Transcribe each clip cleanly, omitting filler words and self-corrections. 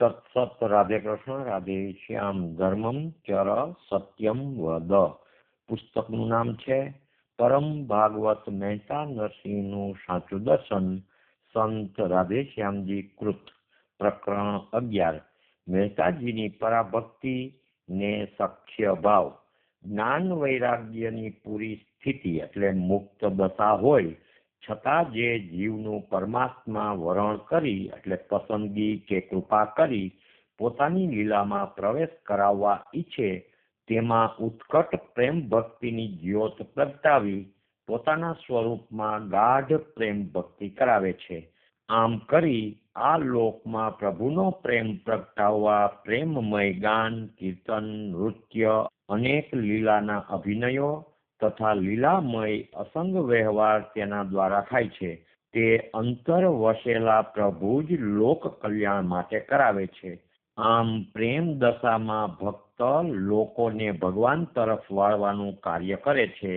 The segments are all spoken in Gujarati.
તત્સત. રાધે કૃષ્ણ, રાધે શ્યામ. ધર્મમ ચર સત્યમ વદ. પુસ્તકનું નામ છે પરમ ભાગવત મહેતા નરસિંહનું સાચું દર્શન, સંત રાધે શ્યામજી કૃત. પ્રકરણ 11. મહેતાજીની પરાભક્તિ ને સખ્ય ભાવ. જ્ઞાન વૈરાગ્યની પૂરી સ્થિતિ એટલે મુક્ત દશા હોય છતાં જે જીવનું પરમાત્મા વરણ કરી એટલે પસંદગી કે કૃપા કરી પોતાની લીલામાં પ્રવેશ કરાવવા ઈચ્છે તેમાં ઉત્કટ પ્રેમ ભક્તિની જ્યોત પ્રગટાવી પોતાના સ્વરૂપમાં ગાઢ પ્રેમ ભક્તિ કરાવે છે. આમ કરી આ લોકમાં પ્રભુનો પ્રેમ પ્રગટાવવા પ્રેમમય ગાન, કીર્તન, નૃત્ય, અનેક લીલાના અભિનયો તથા લીલામય અસંગ વ્યવહાર તેના દ્વારા થાય છે. તે અંતર વસેલા પ્રભુ જ લોક કલ્યાણ માટે કરાવે છે. આમ પ્રેમ દશામાં ભક્ત લોકોને ભગવાન તરફ વાળવાનું કાર્ય કરે છે.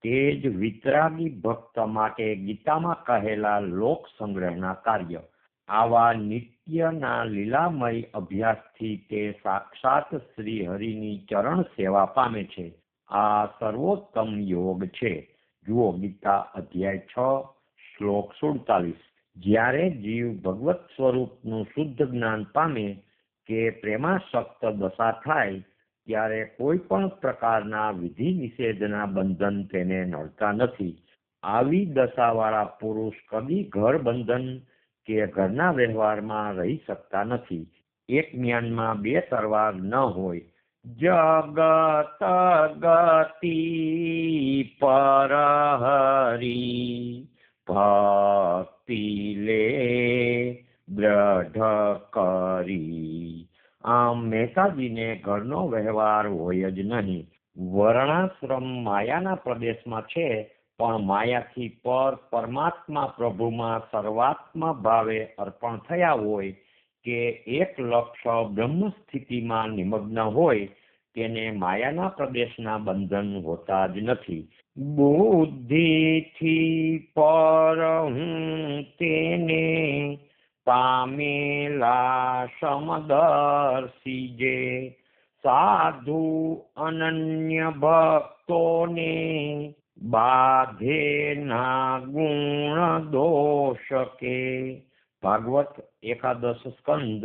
તે જ વિતરાગી ભક્ત માટે ગીતામાં કહેલા લોક સંગ્રહના કાર્ય. આવા નિત્યના લીલામય અભ્યાસથી તે સાક્ષાત શ્રી હરિની ચરણ સેવા પામે છે. આ સર્વોત્તમ યોગ છે. જુઓ ગીતા અધ્યાય 6 શ્લોક 47. જ્યારે જીવ ભગવત સ્વરૂપનું શુદ્ધ જ્ઞાન પામે કે પ્રેમાસક્ત દશા થાય ત્યારે કોઈ પણ પ્રકારના વિધિ નિષેધના બંધન તેને નડતા નથી. આવી દશાવાળા પુરુષ કદી ઘર બંધન કે ઘરના વ્યવહારમાં રહી શકતા નથી. એક જ્ઞાનમાં બે તરવાર ન હોય. જગત ગતિ પરહરી ભક્તિ લે દ્રઢ કરી. આમ મહેતાજીને ઘરનો વ્યવહાર હોય જ નહીં. વર્ણાશ્રમ માયાના પ્રદેશમાં છે, પણ માયાથી પર પરમાત્મા પ્રભુમાં સર્વાત્મ ભાવે અર્પણ થયા હોય કે એક લક્ષ બ્રહ્મ સ્થિતિમાં નિમગ્ન હોય તેને માયાના પ્રદેશના બંધન હોતા જ નથી. બુદ્ધિથી પર હું તેને પામેલા સમદર્શી જે સાધુ અનન્ય ભક્તોને બાધે ના ગુણ દોષ કે. ભાગવત એકાદશ સ્કંદ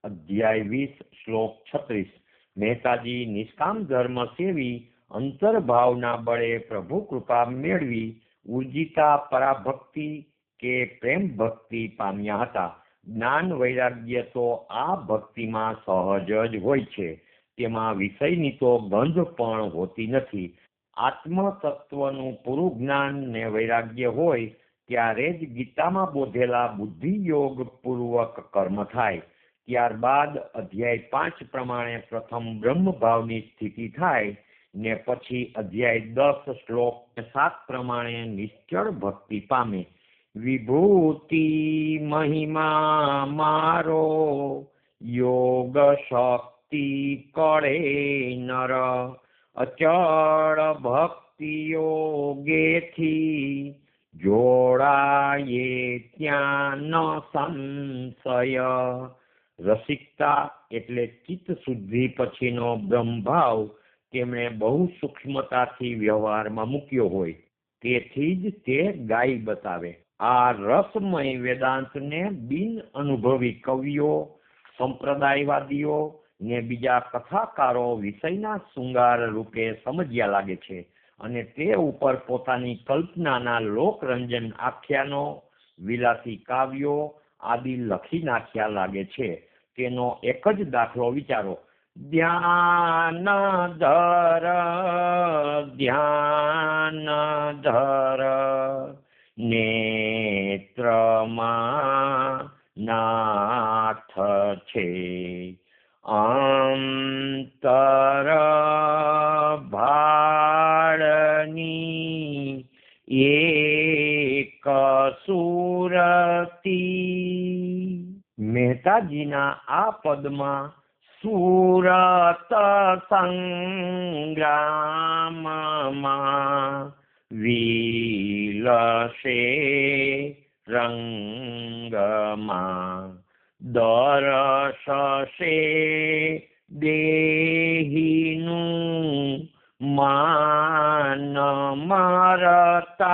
અધ્યાય 20 શ્લોક 36. મહેતાજી નિષ્કામ ધર્મ સેવી અંતર્ભાવના બળે પ્રભુ કૃપા મેળવી ઉર્જિતા પરાભક્તિ કે પ્રેમ ભક્તિ પામ્યા હતા. જ્ઞાન વૈરાગ્ય તો આ ભક્તિમાં સહજ જ હોય છે. તેમાં વિષયની તો ગંધ પણ હોતી નથી. આત્મ તત્વનું પૂરું જ્ઞાન ને વૈરાગ્ય હોય ત્યારે જ ગીતામાં બોધેલા બુદ્ધિ યોગ પૂર્વક કર્મ થાય. ત્યારબાદ અધ્યાય 5 પ્રમાણે પ્રથમ બ્રહ્મ ભાવની સ્થિતિ થાય ને પછી અધ્યાય 10 શ્લોક 7 પ્રમાણે નિશ્ચળ ભક્તિ પામે. વિભૂતિ મહિમા મારો યોગ શક્તિ કળે નર અચળ ભક્તિ યોગેથી જોડાયે ત્યાં ન સંશય. રસિકતા એટલે ચિત્ત શુદ્ધિ પછીનો બ્રહ્મભાવ તેમણે બહુ સૂક્ષ્મતાથી વ્યવહારમાં મૂક્યો હોય. તેથી જ તે ગાય બતાવે. આ રસમય વેદાંતને બિન અનુભવી કવિઓ, સંપ્રદાયવાદીઓ ને બીજા કથાકારો વિષયના શૃંગાર રૂપે સમજ્યા લાગે છે અને તે ઉપર પોતાની કલ્પનાના લોકરંજન આખ્યાનો, વિલાસી કાવ્યો આદિ લખી નાખ્યા લાગે છે. તેનો એક જ દાખલો વિચારો. ધ્યાન ધર નેત્રમાં નાથ છે અંતર ભાળની એક સુરતી. મહેતાજીના આ પદમાં સુરત સંગ્રામમાં વિલસે રંગમાં દરસશે દેહીનું માન મરતા.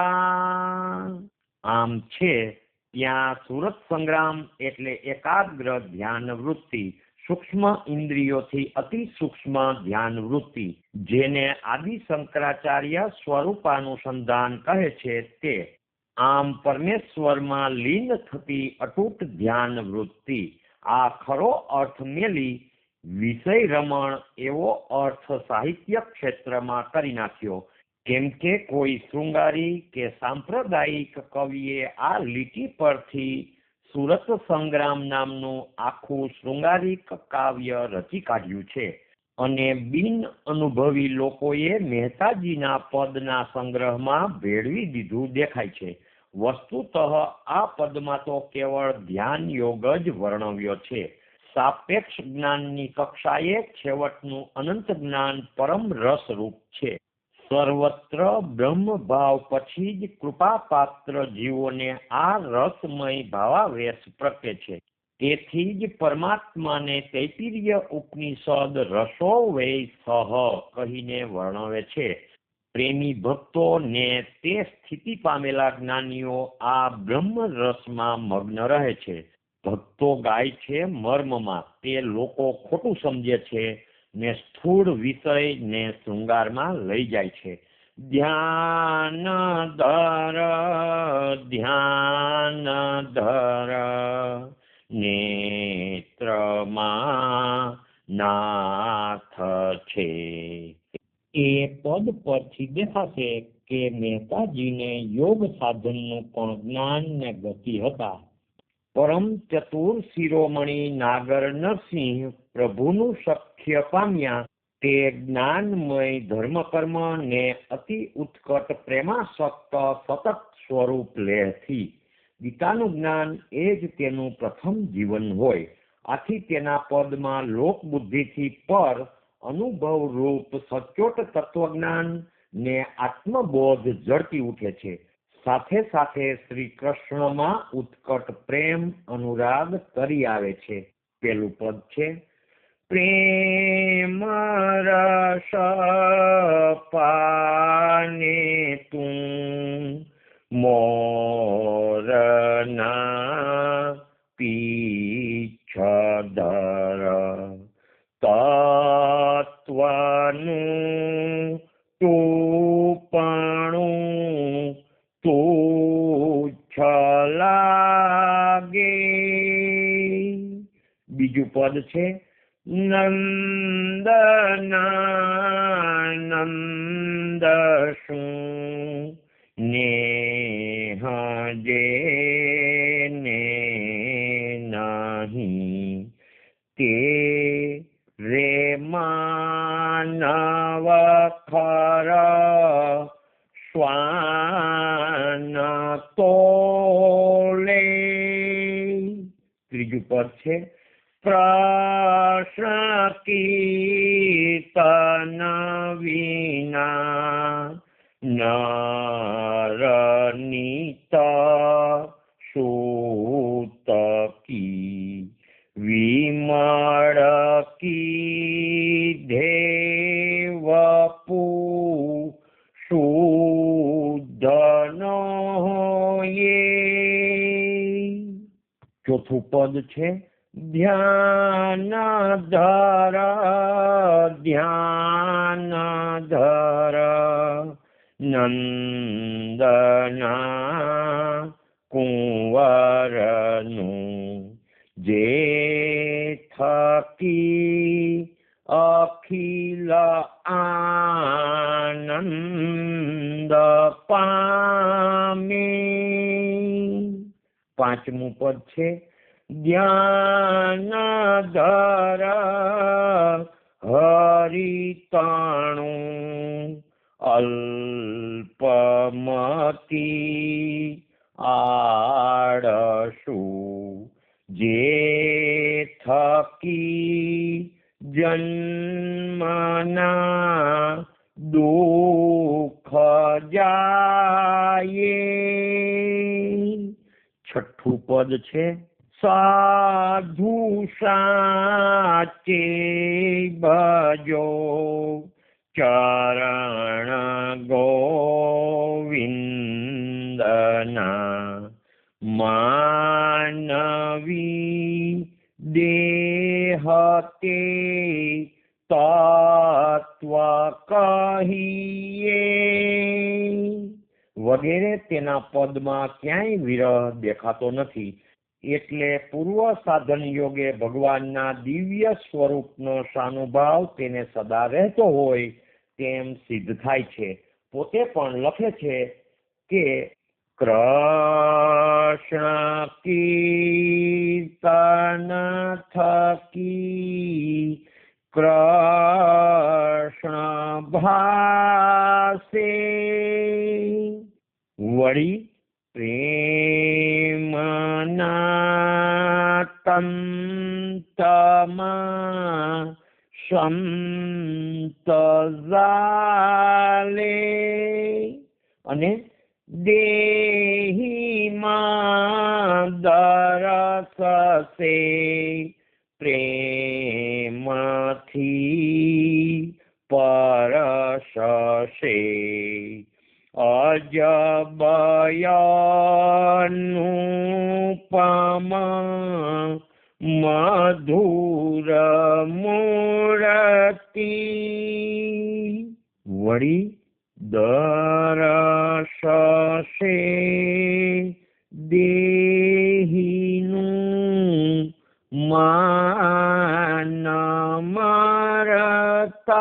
આમ છે ત્યાં સુરત સંગ્રામ એટલે એકાગ્ર ધ્યાન વૃત્તિ, સૂક્ષ્મ ઇન્દ્રિયોથી અતિ સૂક્ષ્મ ધ્યાન વૃત્તિ, જેને આદિ શંકરાચાર્ય સ્વરૂપાનુસંધાન કહે છે તે. આમ પરમેશ્વરમાં લીન થતી અતૂટ ધ્યાન વૃત્તિ. આ ખરો અર્થ મેલી વિષય રમણ એવો અર્થ સાહિત્ય ક્ષેત્રમાં કરી નાખ્યો. કેમ કે કોઈ શૃંગારી કે સાંપ્રદાયિક કવિએ આ લીટી પરથી સુરત સંગ્રામ નામનું આખું શૃંગારિક કાવ્ય રચી કાઢ્યું છે અને બિન અનુભવી લોકોએ મહેતાજીના પદના સંગ્રહમાં ભેળવી દીધું દેખાય છે. વસ્તુતઃ આ પદમાં તો કેવળ ધ્યાન યોગ જ વર્ણવ્યો છે. સાપેક્ષ જ્ઞાનની કક્ષાએ છેવટનું અનંત જ્ઞાન પરમ રસરૂપ છે. સર્વત્ર બ્રહ્મ ભાવ પછી જ કૃપાપાત્ર જીવોને આ રસમય ભાવાવેશ પ્રગટે છે. તેથી જ પરમાત્માને તૈત્તિરીય ઉપનિષદ રસો વૈ સહ કહીને વર્ણવે છે. પ્રેમી ભક્તો ને તે સ્થિતિ પામેલા જ્ઞાનીઓ આ બ્રહ્મ રસમાં મગ્ન રહે છે. ભક્તો ગાય છે મર્મમાં, તે લોકો ખોટું સમજે છે ને સ્થૂળ વિષય ને શૃંગારમાં લઈ જાય છે. ધ્યાન ધર નેત્રમાં નાથ છે. એ પદ પરથી દેખાશે કે મહેતાજીને યોગ સાધનનું પણ જ્ઞાન ને ગતિ હતા. પરમ ચતુર શિરોમણી નાગર નરસિંહ પ્રભુનું સખ્ય પામ્યા તે જ્ઞાનમય ધર્મકર્મ ને અતિ ઉત્કટ પ્રેમાસક્ત સતત સ્વરૂપ લેહથી. ગીતાનું જ્ઞાન એ જ તેનું પ્રથમ જીવન હોય. આથી તેના પદમાં લોકબુદ્ધિથી પર અનુભવ રૂપ સચોટ તત્વજ્ઞાન ને આત્મબોધ ઝળકી ઉઠે છે. સાથે સાથે શ્રી કૃષ્ણમાં ઉત્કટ પ્રેમ અનુરાગ તરી આવે છે. પેલું પદ છે પ્રેમ રસ પાને તું મોરના પીછધર તત્વનું ટૂપણું તુચ્છ લાગે. બીજું પદ છે નંદનાનંદ શું નેહ જે ને નહીં તે રે માનવ ખર શ્વાન તોલે. ત્રીજું પદ છે પ્રશ્ન કીર્તન વિના નરનીત સૂતકી વિમળ કીધે વપુ શુદ્ધ નો યે. ચોથું પદ છે ધ્યાન ધર નંદના કુંવરનું જે થકી અખિલ આનંદ પામે. પાંચમું પદ છે ધ્યાન ધર હરિતાણું અલ્પમતી આળસુ જે થકી જન્મના દુઃખ જાય. છઠ્ઠું પદ છે સાધુ સાચે ભજો ચરણ ગોવિંદના માનવી દેહ તે તત્વ કહીએ વગેરે તેના પદમાં ક્યાંય વિરહ દેખાતો નથી. એટલે પૂર્વ સાધન યોગે ભગવાનના દિવ્ય સ્વરૂપનો સાનુભાવ તેને સદા રહેતો હોય તેમ સિદ્ધ થાય છે. પોતે પણ લખે છે કે કૃષ્ણ કીર્તન થકી કૃષ્ણ ભાસે વળી પ્રેમના તંતમાં સંત જાલે અને દેહીમાં દરસસે પ્રેમથી પરસશે અજબયનુપમ મધુર મૂર્તિ વળી દરસશે દેહીનું માન મરતા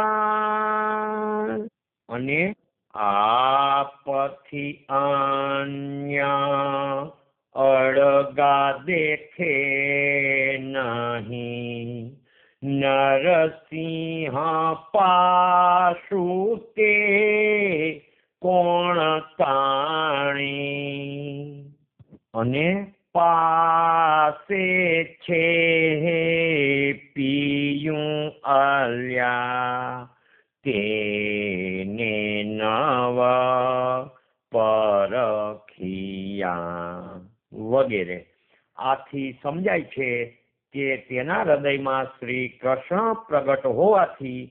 અને આપથી અન્ય અળગા દેખે નહીં નરસિંહ પાસુ તે કોણ તાણી અને પાસે છે પિયું આલ્યા તેને નવ પરખિયા વગેરે. આથી સમજાય છે કે તેના હૃદયમાં શ્રી કૃષ્ણ પ્રગટ હોવાથી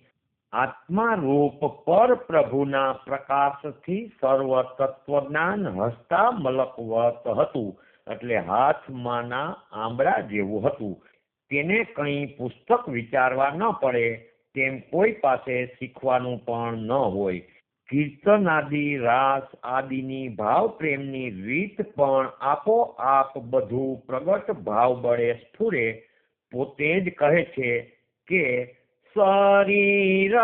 આત્મા રૂપ પર પ્રભુના પ્રકાશથી સર્વ તત્વજ્ઞાન હસતા મલકવત હતું. એટલે હાથમાંના આંબળા જેવું હતું. તેને કંઈ પુસ્તક વિચારવા ન પડે તેમ કોઈ પાસે શીખવાનું પણ ન હોય. કીર્તન આદિ રાસ આદિની ભાવ પ્રેમની રીત પણ આપોઆપ બધું પ્રગટ ભાવ બળે સ્ફુરે. પોતે જ કહે છે કે શરીર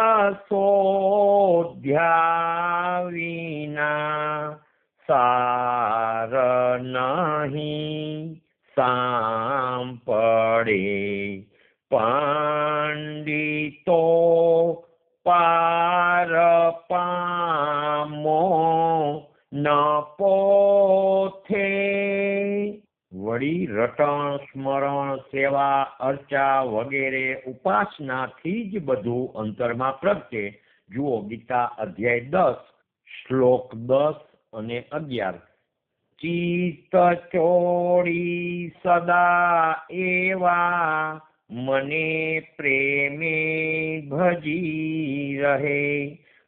શોધ્યા વિના સાર નહીં સાંપડે પંડિતો પાર પામો ન પોથે વળી રટણ સ્મરણ સેવા અર્ચા વગેરે ઉપાસનાથી જ બધું અંતરમાં પ્રગટે. જુઓ ગીતા અધ્યાય 10 શ્લોક 10 અને 11. ચિત્ત ચોડી સદા એવા મને પ્રેમે ભજી રહે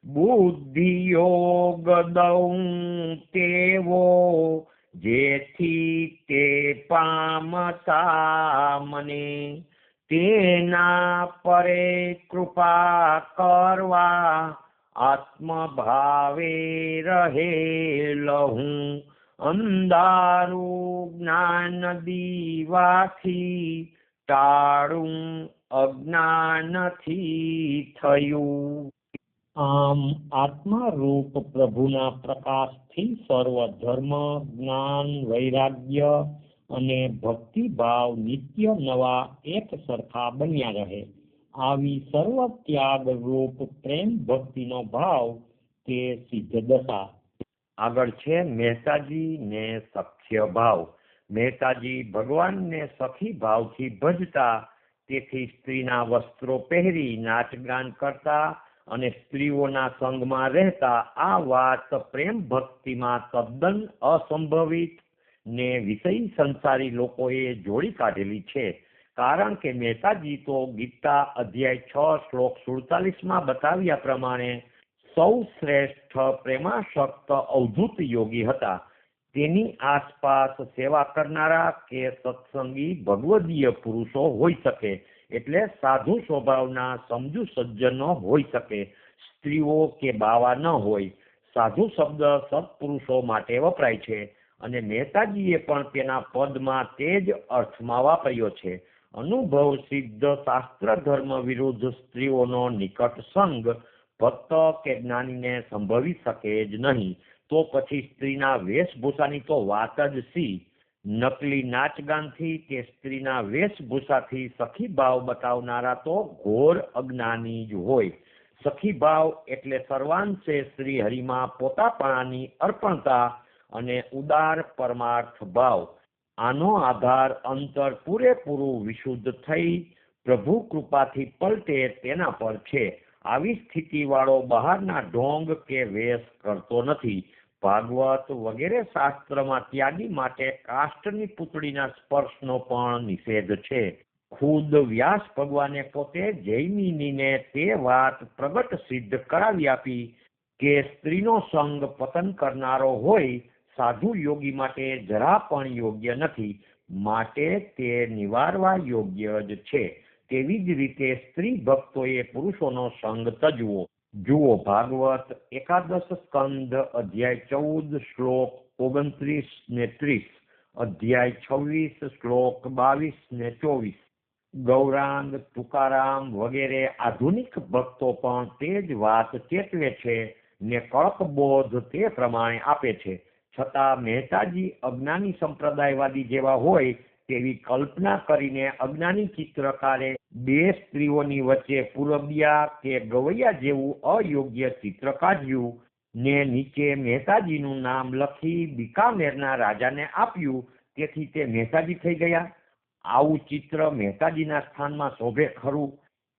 બુદ્ધિ યોગ દઉં તેવો જેથી તે પામતા મને તેના પરે કૃપા કરવા આત્મભાવે રહેલહું અંધારું જ્ઞાન દીવાથી ટાળું અજ્ઞાનથી થયું. આમ આત્મા રૂપ પ્રભુના પ્રકાશથી સર્વ ધર્મ જ્ઞાન વૈરાગ્ય અને ભક્તિભાવ નિત્ય નવા એક સરખા બન્યા રહે. આવી સર્વ ત્યાગ રૂપ પ્રેમ ભક્તિનો ભાવ તે સિદ્ધ દશા. આગળ છે મહેતાજી ને સખ્ય ભાવ. મહેતાજી ભગવાનને સખી ભાવથી ભજતા, તેથી સ્ત્રીના વસ્ત્રો પહેરી નાચગાન કરતા અને સ્ત્રીઓના સંગમાં રહેતા. આ વાત પ્રેમ ભક્તિમાં તદ્દન અસંભવિત ને વિષયી સંસારી લોકોએ જોડી કાઢેલી છે. કારણ કે મહેતાજી તો ગીતા અધ્યાય 6 શ્લોક 47 બતાવ્યા પ્રમાણે સૌ શ્રેષ્ઠ પ્રેમાસક્ત અવધૂત યોગી હતા. તેની આસપાસ સેવા કરનારા કે સત્સંગી ભગવદીય પુરુષો હોઈ શકે, એટલે સાધુ સ્વભાવના સમજુ સજ્જનો હોઈ શકે, સ્ત્રીઓ કે બાવા ન હોય. સાધુ શબ્દ સત્પુરુષો માટે વપરાય છે અને મહેતાજીએ પણ તેના પદમાં તે જ અર્થમાં વાપર્યો છે. અનુભવ સિદ્ધ શાસ્ત્ર ધર્મ વિરુદ્ધ સ્ત્રીઓનો નિકટ સંગ ભક્ત કે જ્ઞાનીને સંભવી શકે જ નહીં. તો પછી સ્ત્રીના વેશભૂષાની તો વાત જ સી. નકલી નાચગાનથી કે સ્ત્રીના વેશભૂષાથી સખી ભાવ બતાવનારા તો ઘોર અજ્ઞાની જ હોય. સખી ભાવ એટલે સર્વાંશે શ્રી હરિમાં પોતાપણાની અર્પણતા અને ઉદાર પરમાર્થ ભાવ. આનો આધાર અંતર પૂરેપૂરું વિશુદ્ધ થઈ પ્રભુ કૃપાથી પલટે તેના પર છે. આવી સ્થિતિવાળો બહારના ઢોંગ કે વેશ કરતો નથી. ભાગવત વગેરે શાસ્ત્રમાં ત્યાગી માટે કાષ્ટની પૂતળીના સ્પર્શનો પણ નિષેધ છે. ખુદ વ્યાસ ભગવાને પોતે જૈમિનીને તે વાત પ્રગટ સિદ્ધ કરાવી આપી કે સ્ત્રીનો સંગ પતન કરનારો હોય સાધુ યોગી માટે જરા પણ યોગ્ય નથી, માટે તે નિવારવા યોગ્ય જ છે. તેવી જ રીતે સ્ત્રી ભક્તોએ પુરુષોનો સંગ તજવો. જુઓ ભાગવત એકાદશ સ્કંદ અધ્યાય 14 શ્લોક 29 ને 30, અધ્યાય 26 શ્લોક 22 ને 24. ગૌરાંગ, તુકારામ વગેરે આધુનિક ભક્તો પણ તે જ વાત ચેતવે છે ને કળકબોધ તે પ્રમાણે આપે છે. છતાં મહેતાજી અજ્ઞાની સંપ્રદાયવાદી જેવા હોય તેવી કલ્પના કરીને અજ્ઞાની ચિત્રકારે બે સ્ત્રીઓની વચ્ચે પૂરબિયા કે ગવૈયા જેવું અયોગ્ય ચિત્ર કાઢ્યું ને નીચે મહેતાજીનું નામ લખી બિકાનેરના રાજાને આપ્યું. તેથી તે મહેતાજી થઈ ગયા. આવું ચિત્ર મહેતાજીના સ્થાનમાં શોભે ખરું?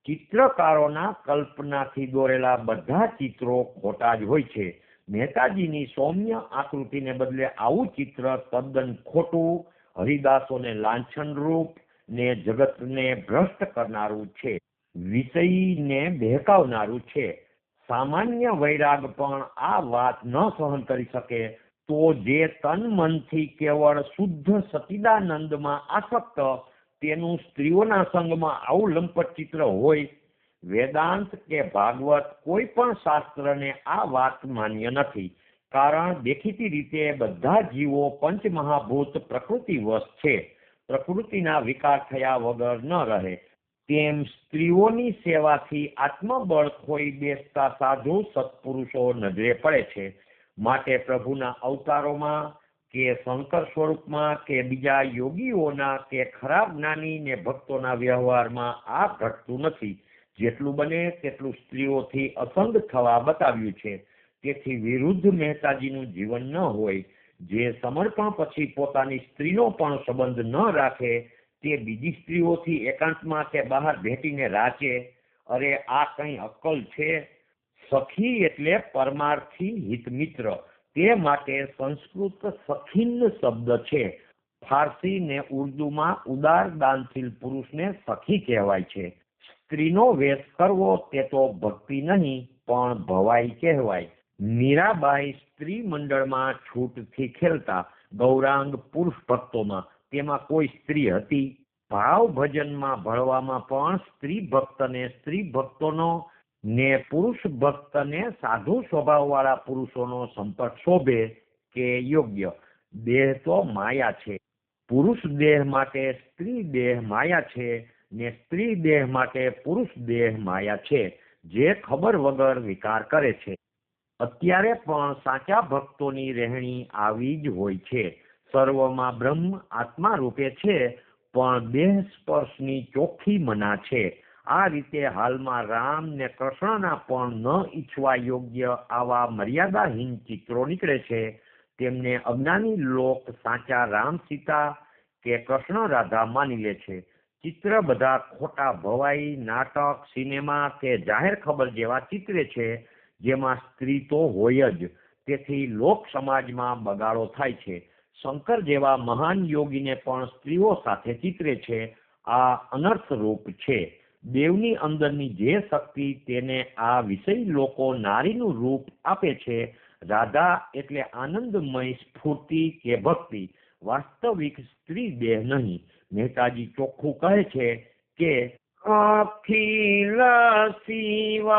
ચિત્રકારોના કલ્પનાથી દોરેલા બધા ચિત્રો ખોટા જ હોય છે. મહેતાજીની સૌમ્ય આકૃતિને બદલે આવું ચિત્ર તદ્દન ખોટું, હરિદાસોને લાંછન રૂપ ને જગતને ભ્રષ્ટ કરનારું છે, વિષયીને બહેકાવનારું છે. સામાન્ય વૈરાગ પણ આ વાત ન સહન કરી શકે તો જે તન મનથી કેવળ શુદ્ધ સચિદાનંદમાં આસક્ત, તેનું સ્ત્રીઓના સંગમાં આવું લંપટ ચિત્ર હોય? વેદાંત કે ભાગવત કોઈ પણ શાસ્ત્રને આ વાત માન્ય નથી. કારણ દેખીતી રીતે બધા જીવો પંચમહાભૂત પ્રકૃતિવશ છે. પ્રકૃતિના વિકાર થયા વગર ન રહે. તેમ સ્ત્રીઓની સેવાથી આત્મબળ ખોઈ બેસતા સાધુ સત્પુરુષો નજરે પડે છે. માટે પ્રભુના અવતારોમાં કે શંકર સ્વરૂપમાં કે બીજા યોગીઓના કે ખરાબ જ્ઞાની ને ભક્તોના વ્યવહારમાં આ ઘટતું નથી. જેટલું બને તેટલું સ્ત્રીઓથી અસંગ થવા બતાવ્યું છે. તેથી વિરુદ્ધ મહેતાજીનું જીવન ન હોય. જે સમર્પણ પછી પોતાની સ્ત્રીનો પણ સંબંધ ન રાખે તે બીજી સ્ત્રીઓથી એકાંતમાં કે બહાર ભેટીને રાચે. અરે આ કઈ અક્કલ છે? સખી એટલે પરમાર્થી હિતમિત્ર. તે માટે સંસ્કૃત સખીન શબ્દ છે. ફારસી ને ઉર્દુમાં ઉદાર દાનશીલ પુરુષને સખી કહેવાય છે. સ્ત્રીનો વેશ કરવો તે તો ભક્તિ નહીં પણ ભવાઈ કહેવાય. મીરાબાઈ સ્ત્રી મંડળમાં છૂટથી ખેલતા, ગૌરાંગ પુરુષ ભક્તોમાં, તેમાં કોઈ સ્ત્રી હતી? ભાવ ભજનમાં ભળવામાં પણ સ્ત્રી ભક્તને સ્ત્રી ભક્તોનો ને પુરુષ ભક્તને સાધુ સ્વભાવવાળા પુરુષોનો સંપર્ક શોભે કે યોગ્ય? દેહ તો માયા છે. પુરુષ દેહ માટે સ્ત્રી દેહ માયા છે ને સ્ત્રી દેહ માટે પુરુષ દેહ માયા છે, જે ખબર વગર વિકાર કરે છે. અત્યારે પણ સાચા ભક્તોની રહેણી આવી જ હોય છે. સર્વમાં બ્રહ્મ આત્મા રૂપે છે, પણ દેહ સ્પર્શની ચોખ્ખી મના છે. આ રીતે હાલમાં રામ ને કૃષ્ણના પણ ન ઈચ્છવા યોગ્ય આવા મર્યાદાહીન ચિત્રો નીકળે છે. તેમને અજ્ઞાની લોક સાચા રામ સીતા કે કૃષ્ણ રાધા માની લે છે. ચિત્ર બધા ખોટા ભવાઈ, નાટક, સિનેમા કે જાહેર ખબર જેવા ચિત્રે છે, જેમાં સ્ત્રી તો હોય જ. તેથી લોક સમાજમાં બગાડો થાય છે. શંકર જેવા મહાન યોગીને પણ સ્ત્રીઓ સાથે ચિતરે છે. આ અનર્થ રૂપ છે. દેવની અંદરની જે શક્તિ તેને આ વિષય લોકો નારીનું રૂપ આપે છે. રાધા એટલે આનંદમય સ્ફૂર્તિ કે ભક્તિ, વાસ્તવિક સ્ત્રી દેહ નહીં. મહેતાજી ચોખ્ખું કહે છે કે અખિલ શિવ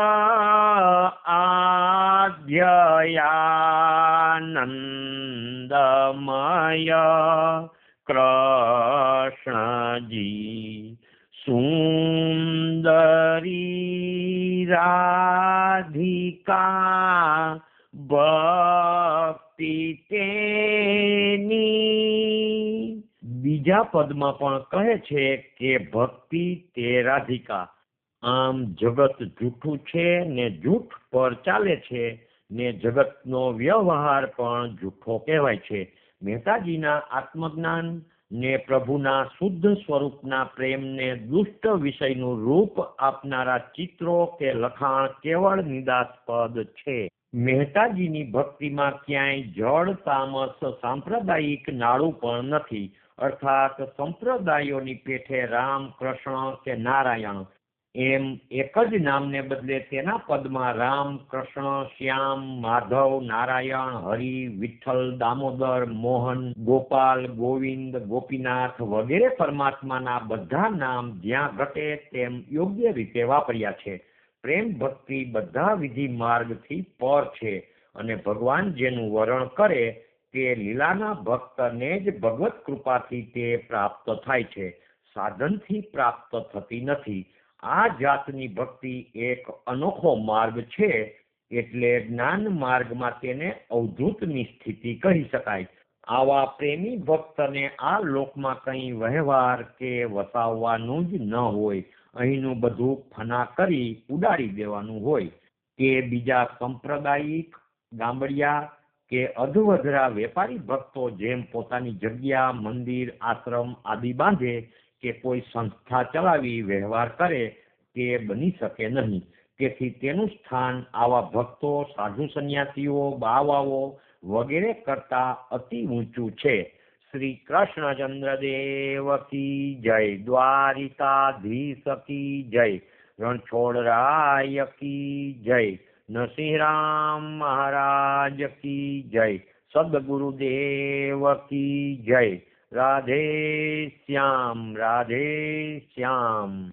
આધ્યાનંદમય કૃષ્ણજી સુંદરી રાધિકા ભક્તિ તેની. બીજા પદમાં પણ કહે છે કે ભક્તિ તે રાધિકા. આમ જગત જૂઠું છે ને જૂઠ પર ચાલે છે ને જગતનો વ્યવહાર પણ જૂઠો કહેવાય છે. મહેતાજીના આત્મજ્ઞાન ને પ્રભુના શુદ્ધ સ્વરૂપના પ્રેમને દુષ્ટ વિષયનું રૂપ આપનારા ચિત્રો કે લખાણ કેવળ નિદાસ્પદ છે. મહેતાજીની ભક્તિમાં ક્યાંય જળ તામસ સાંપ્રદાયિક નાળું પણ નથી. અર્થાત સંપ્રદાયોની પેઠે રામ, કૃષ્ણ કે નારાયણ એમ એક જ નામને બદલે તેના પદમાં રામ, કૃષ્ણ, શ્યામ, માધવ, નારાયણ, હરિ, વિઠ્ઠલ, દામોદર, મોહન, ગોપાલ, ગોવિંદ, ગોપીનાથ વગેરે પરમાત્માના બધા નામ જ્યાં ઘટે તેમ યોગ્ય રીતે વાપર્યા છે. પ્રેમ ભક્તિ બધા વિધિ માર્ગથી પર છે અને ભગવાન જેનું વરણ કરે તે લીલાના ભક્તને જ ભગવત કૃપાથી તે પ્રાપ્ત થાય છે. સાધનથી પ્રાપ્ત થતી નથી. આ જાતની ભક્તિ એક અનોખો માર્ગ છે. એટલે જ્ઞાન માર્ગમાં તેને અવધૂતની સ્થિતિ કહી શકાય. આવા પ્રેમી ભક્તને આ લોકમાં કંઈ વહેવાર કે વસાવવાનું જ ન હોય. અહીંનું બધું ફના કરી ઉડાડી દેવાનું હોય. કે બીજા સંપ્રદાયિક, ગામડિયા કે અધવધરા વેપારી ભક્તો જેમ પોતાની જગ્યા, મંદિર, આશ્રમ આદિ બાંધે કે કોઈ સંસ્થા ચલાવી વ્યવહાર કરે તે બની શકે નહીં. તેથી તેનું સ્થાન આવા ભક્તો, સાધુ સંન્યાસીઓ, બાવાઓ વગેરે કરતા અતિ ઊંચું છે. શ્રી કૃષ્ણચંદ્ર દેવ કી જય. દ્વારિકાધીશ કી જય. રણછોડરાય કી જય. નરસિંહરામ મહારાજ કી જય. સદગુરુદેવ કી જય. રાધે શ્યામ, રાધે શ્યામ.